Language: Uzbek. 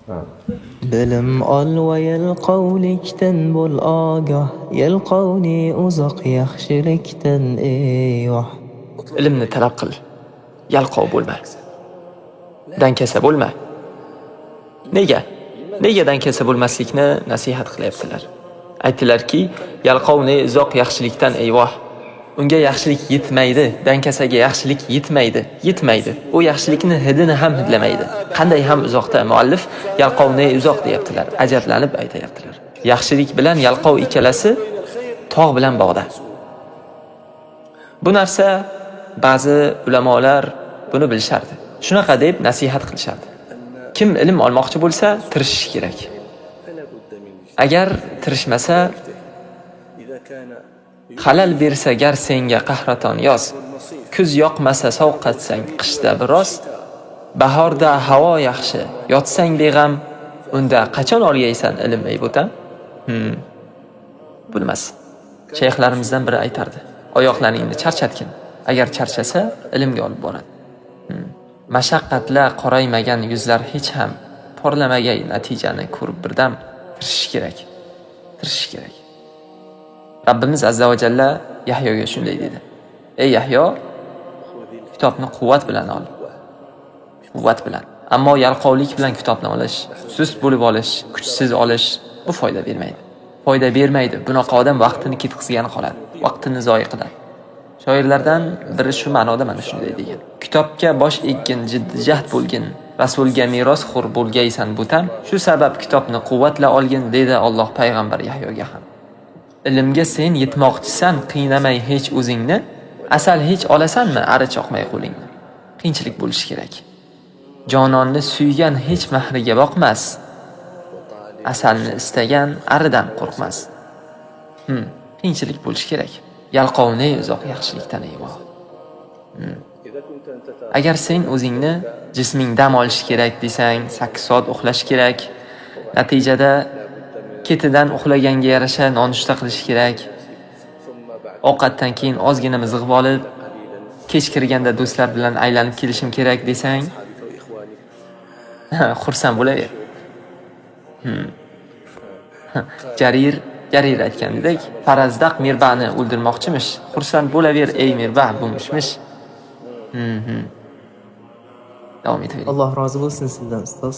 Bilim ol va yalqovlikdan bo'l ogoh, yalqovni uzoq yaxshilikdan eyvoh. Ilmni talab qil, yalqov bo'lma. Dankasa bo'lma. Nega? Nega dankasa bo'lmaslikni nasihat qilyaptilar? Aytdilarki, yalqovni uzoq yaxshilikdan eyvoh. Unga yaxshilik yetmaydi, dankasaga yaxshilik yetmaydi. U yaxshilikni hidini ham hidlamaydi. Qanday ham uzoqda? Muallif yalqovni uzoq deyaptilar. Ajablanib aytayaptilar. Yaxshilik bilan yalqov ikkalasi tog' bilan bog'da. Bu narsa ba'zi ulamolar buni bilishardi. Shunaqa deb nasihat qilishardi. Kim ilm olmoqchi bo'lsa, tirishish kerak. Agar tirishmasa, xalal bersa gar senga qahraton yoz, kuz yoqmasa sovqatsang qishda biroz, bahorda havo yaxshi, yotsang beg'am, unda qachon olgaysan ilm ey bo'tam? Bilmas. Shayxlarimizdan biri aytardi: oyoqlaringni charchatgin, agar charchasa ilmga olib boradi. Mashaqqatlar qoraymagan yuzlar hech ham porlamagay natijani ko'rib birdam tirishish kerak. Rabbimiz azza va jalla Yahyoga shunday dedi: ey Yahyo, kitobni quvvat bilan ol. Quvvat bilan. Ammo yalqovlik bilan kitobni olish, sust bo'lib olish, kuchsiz olish bu foyda bermaydi. Bunaqa odam vaqtini ketkizgani qoladi, vaqtini zoya qiladi. Shoirlardan biri shu ma'noda mana shunday degan: kitobga bosh eggin, jiddiy jahd bo'lgin, rasulga merosxo'r bo'lgaysan bo'tam, shu sabab kitobni quvvatla olgin, dedi Alloh payg'ambar Yahyoga ham. Ilmga sen yetmoqchisan, qiynamay hech o'zingni, asal hech olasanmi, ari choqmay qo'lingni. Qiyinchilik bo'lishi kerak. Jononni suygan hech mahriga boqmas, asalni istagan aridan qo'rqmas. Qiyinchilik bo'lishi kerak. Yalqovni uzoq yaxshilikdan eyvoh. Agar sen o'zingni jisming dam olishi kerak desang, 8 soat uxlash kerak. Natijada ketidan uxlaganga yarasha nonushta qilish kerak. Ovqatdan keyin ozgina mizg'ib olib, kech kirganda do'stlar bilan aylanib kelishim kerak desang, xursand bo'laver. Jarir aytgandek, Farazdaq Mirbani o'ldirmoqchimish. Xursand bo'laver ey Mirbah bo'lmishmish. Davom etavering. Alloh rozi bo'lsin sizdan ustoz.